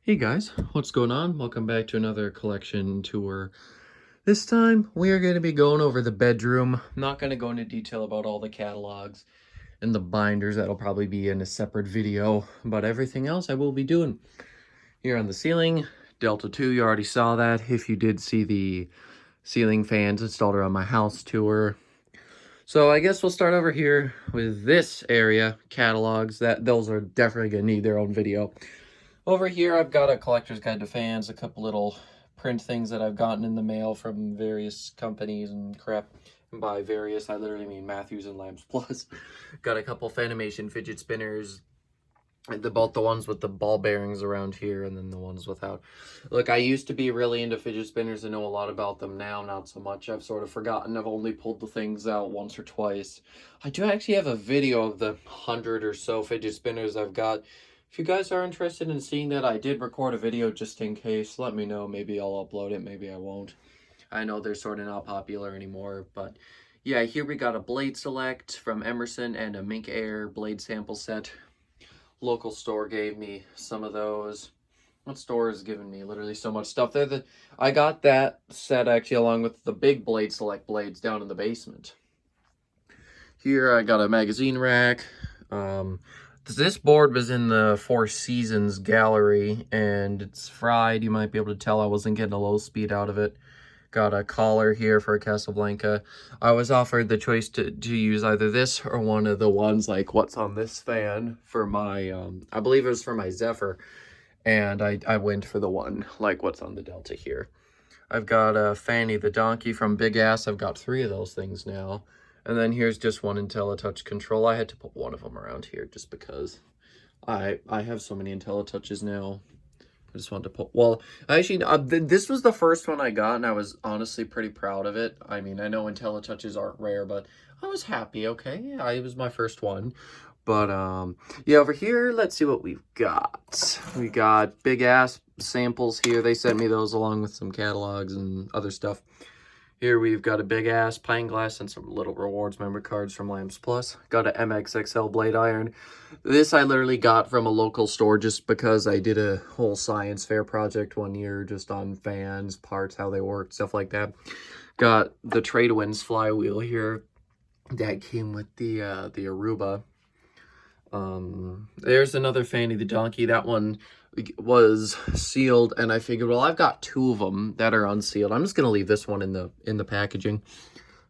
Hey guys, what's going on? Welcome back to another collection tour. This time we are going to be going over the bedroom. I'm not going to go into detail about all the catalogs and the binders. That'll probably be in a separate video, but everything else I will be doing. Here on the ceiling, Delta 2, you already saw that. If you did see the ceiling fans installed around my house tour. So I guess we'll start over here with this area, catalogs. Those are definitely going to need their own video. Over here, I've got a collector's guide to fans, a couple little print things that I've gotten in the mail from various companies and crap. And by various, I literally mean Matthews and Lambs Plus. Got a couple Fanimation fidget spinners, both the ones with the ball bearings around here and then the ones without. Look, I used to be really into fidget spinners and know a lot about them. Now, not so much. I've sort of forgotten. I've only pulled the things out once or twice. I do actually have a video of the 100 or so fidget spinners I've got. If you guys are interested in seeing that, I did record a video just in case. Let me know. Maybe I'll upload it. Maybe I won't. I know they're sort of not popular anymore. But yeah, here we got a Blade Select from Emerson and a Mink Air Blade sample set. Local store gave me some of those. What store has given me literally so much stuff? I got that set actually along with the big Blade Select blades down in the basement. Here I got a magazine rack. This board was in the Four Seasons gallery, and it's fried. You might be able to tell I wasn't getting a low speed out of it. Got a collar here for a Casablanca. I was offered the choice to use either this or one of the ones like what's on this fan for my, I believe it was for my Zephyr. And I went for the one like what's on the Delta here. I've got a Fanny the Donkey from Big Ass. I've got 3 of those things now. And then here's just one IntelliTouch control. I had to put one of them around here just because I have so many IntelliTouches now. I just wanted to put, well, actually, this was the first one I got, and I was honestly pretty proud of it. I mean, I know IntelliTouches aren't rare, but I was happy, okay? Yeah, it was my first one. But, yeah, over here, let's see what we've got. We got Big Ass samples here. They sent me those along with some catalogs and other stuff. Here we've got a Big Ass pine glass and some little rewards member cards from Lambs Plus. Got a MXXL blade iron. This I literally got from a local store just because I did a whole science fair project one year just on fans, parts, how they work, stuff like that. Got the Tradewinds flywheel here that came with the Aruba. There's another Fanny the Donkey. That one was sealed, and I figured, well, I've got 2 of them that are unsealed. I'm just gonna leave this one in the packaging.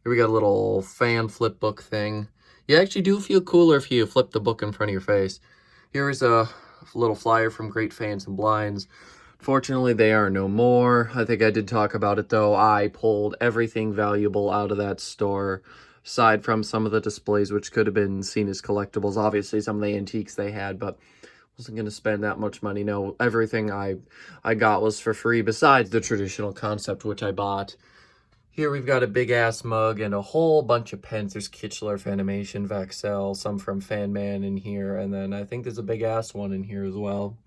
Here we got a little fan flip book thing. You actually do feel cooler if you flip the book in front of your face. Here is a little flyer from Great Fans and Blinds. Fortunately, they are no more. I think I did talk about it, though. I pulled everything valuable out of that store, aside from some of the displays, which could have been seen as collectibles. Obviously, some of the antiques they had, but wasn't going to spend that much money. No, everything I got was for free, besides the traditional concept, which I bought. Here we've got a Big Ass mug and a whole bunch of pens. There's Kitchener, Fanimation, Vaxel, some from Fanman in here, and then I think there's a Big Ass one in here as well.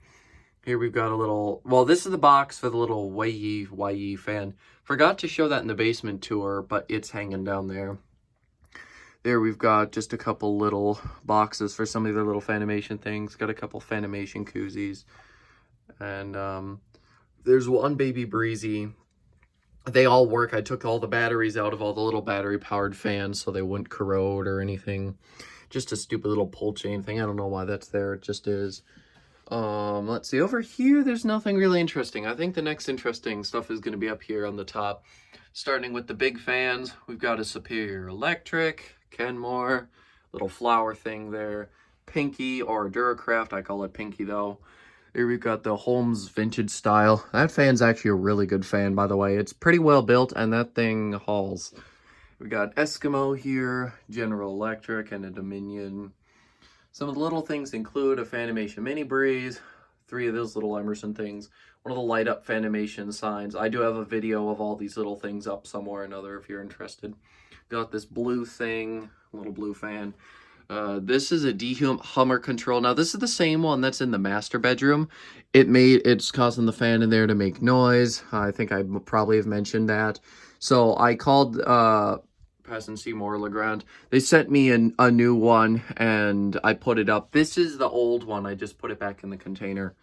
Here we've got a little, well, this is the box for the little YE fan. Forgot to show that in the basement tour, but it's hanging down there. There we've got just a couple little boxes for some of the little Fanimation things. Got a couple Fanimation koozies. And there's one Baby Breezy. They all work. I took all the batteries out of all the little battery-powered fans so they wouldn't corrode or anything. Just a stupid little pull chain thing. I don't know why that's there. It just is. Let's see. Over here, there's nothing really interesting. I think the next interesting stuff is going to be up here on the top. Starting with the big fans, we've got a Superior Electric, Kenmore, little flower thing there, Pinky or Duracraft, I call it Pinky though. Here we've got the Holmes Vintage Style. That fan's actually a really good fan, by the way. It's pretty well built, and that thing hauls. We got Eskimo here, General Electric, and a Dominion. Some of the little things include a Fanimation Mini Breeze, 3 of those little Emerson things, one of the light up Fanimation signs. I do have a video of all these little things up somewhere or another if you're interested. Got this blue thing, a little blue fan. This is a Hummer control. Now this is the same one that's in the master bedroom. It's causing the fan in there to make noise. I think I probably have mentioned that. So I called Pass and Seymour Legrand. They sent me a new one and I put it up. This is the old one. I just put it back in the container.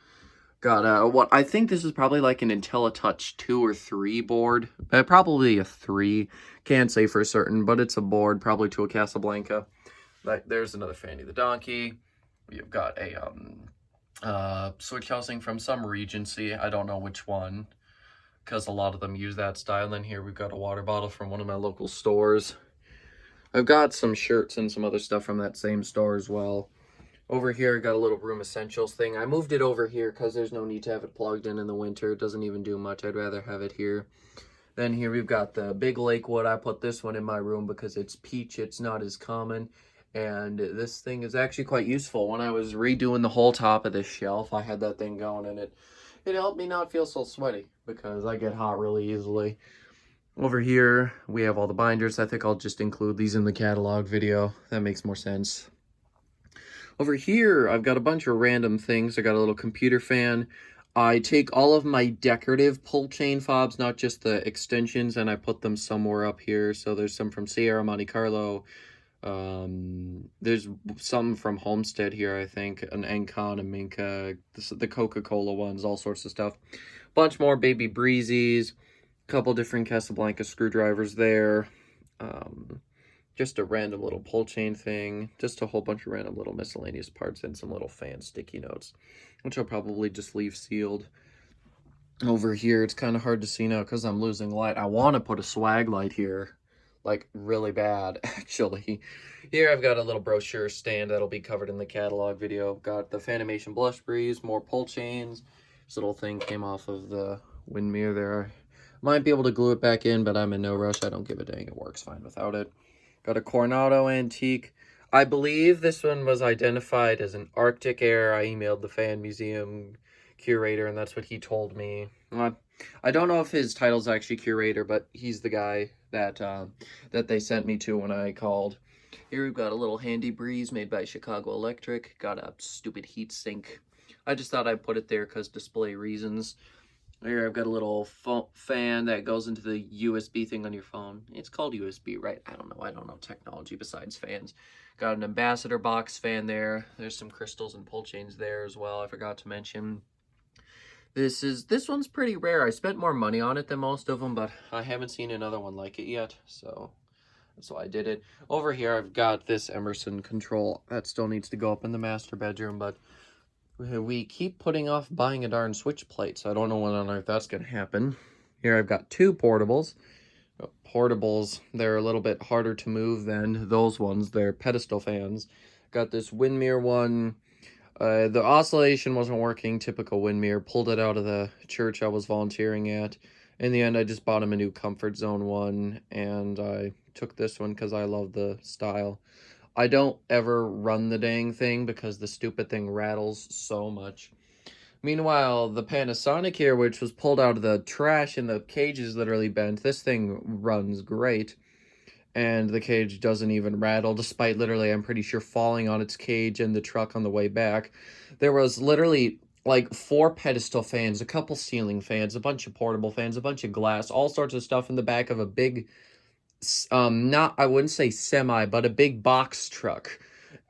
Got what I think this is probably like an IntelliTouch 2 or 3 board. Probably a 3. Can't say for certain, but it's a board, probably to a Casablanca. Like, there's another Fanny the Donkey. We've got a switch housing from some Regency. I don't know which one, because a lot of them use that style. And then here we've got a water bottle from one of my local stores. I've got some shirts and some other stuff from that same store as well. Over here, I got a little Room Essentials thing. I moved it over here because there's no need to have it plugged in the winter. It doesn't even do much. I'd rather have it here. Then here we've got the Big Lakewood. I put this one in my room because it's peach. It's not as common. And this thing is actually quite useful. When I was redoing the whole top of this shelf, I had that thing going, and it helped me not feel so sweaty because I get hot really easily. Over here, we have all the binders. I think I'll just include these in the catalog video. That makes more sense. Over here, I've got a bunch of random things. I got a little computer fan. I take all of my decorative pull chain fobs, not just the extensions, and I put them somewhere up here. So there's some from Sierra, Monte Carlo. There's some from Homestead here, I think. An Encon, a Minka, the Coca-Cola ones, all sorts of stuff. Bunch more Baby Breezes. Couple different Casablanca screwdrivers there. Just a random little pull chain thing, just a whole bunch of random little miscellaneous parts and some little fan sticky notes, which I'll probably just leave sealed. Over here, it's kind of hard to see now because I'm losing light. I want to put a swag light here, like really bad, actually. Here I've got a little brochure stand that'll be covered in the catalog video. Got the Fanimation Blush Breeze, more pull chains. This little thing came off of the windmere there. Might be able to glue it back in, but I'm in no rush. I don't give a dang. It works fine without it. Got a Coronado antique. I believe this one was identified as an Arctic Air. I emailed the Fan Museum curator, and that's what he told me. I don't know if his title's actually curator, but he's the guy that that they sent me to when I called. Here we've got a little Handy Breeze made by Chicago Electric. Got a stupid heat sink. I just thought I'd put it there because display reasons. Here I've got a little fan that goes into the USB thing on your phone. It's called USB, right? I don't know technology besides fans. Got an Ambassador box fan there. There's some crystals and pull chains there as well. I forgot to mention. This one's pretty rare. I spent more money on it than most of them, but I haven't seen another one like it yet, so that's why I did it. Over here I've got this Emerson control that still needs to go up in the master bedroom, but we keep putting off buying a darn switch plate, so I don't know when on earth that's going to happen. Here I've got two portables. Portables, they're a little bit harder to move than those ones. They're pedestal fans. Got this windmere one. The oscillation wasn't working, typical windmere. Pulled it out of the church I was volunteering at. In the end, I just bought him a new Comfort Zone one, and I took this one because I love the style. I don't ever run the dang thing because the stupid thing rattles so much. Meanwhile, the Panasonic here, which was pulled out of the trash and the cage is literally bent, this thing runs great. And the cage doesn't even rattle, despite literally, I'm pretty sure, falling on its cage in the truck on the way back. There was literally like 4 pedestal fans, a couple ceiling fans, a bunch of portable fans, a bunch of glass, all sorts of stuff in the back of a big, I wouldn't say semi, but a big box truck.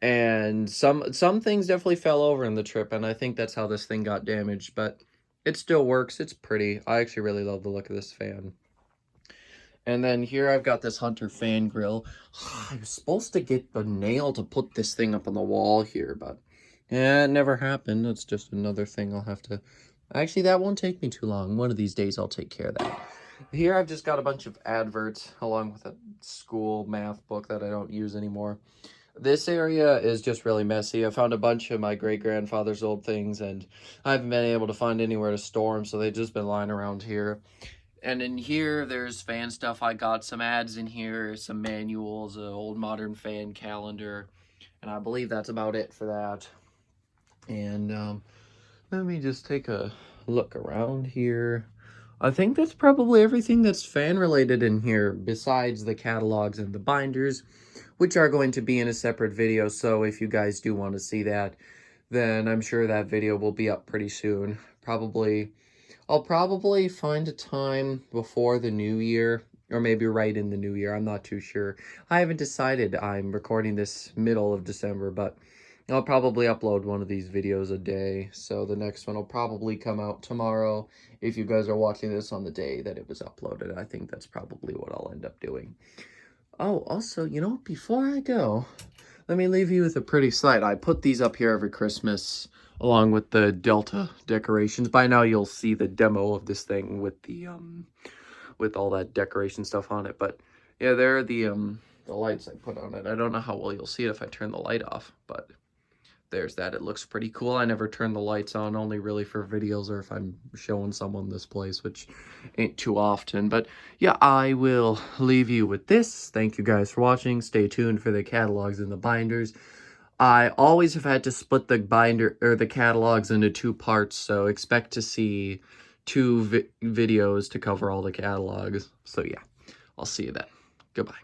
And some things definitely fell over in the trip, and I think that's how this thing got damaged, but it still works. It's pretty. I actually really love the look of this fan. And then here I've got this Hunter fan grill. I was supposed to get the nail to put this thing up on the wall here, but yeah, it never happened. It's just another thing I'll have to... Actually, that won't take me too long. One of these days I'll take care of that. Here I've just got a bunch of adverts along with a school math book that I don't use anymore. This area is just really messy. I found a bunch of my great-grandfather's old things, and I haven't been able to find anywhere to store them, so they've just been lying around here. And in here, there's fan stuff. I got some ads in here, some manuals, an old modern fan calendar, and I believe that's about it for that. And let me just take a look around here. I think that's probably everything that's fan-related in here, besides the catalogs and the binders, which are going to be in a separate video, so if you guys do want to see that, then I'm sure that video will be up pretty soon. I'll probably find a time before the new year, or maybe right in the new year. I'm not too sure. I haven't decided. I'm recording this middle of December, but I'll probably upload one of these videos a day, so the next one will probably come out tomorrow. If you guys are watching this on the day that it was uploaded, I think that's probably what I'll end up doing. Oh, also, you know, before I go, let me leave you with a pretty sight. I put these up here every Christmas along with the Delta decorations. By now you'll see the demo of this thing with the with all that decoration stuff on it. But yeah, there are the lights I put on it. I don't know how well you'll see it if I turn the light off, but there's that. It looks pretty cool. I never turn the lights on, only really for videos or if I'm showing someone this place, which ain't too often. But yeah, I will leave you with this. Thank you guys for watching. Stay tuned for the catalogs and the binders. I always have had to split the binder or the catalogs into 2 parts, so expect to see 2 videos to cover all the catalogs. So yeah, I'll see you then. Goodbye.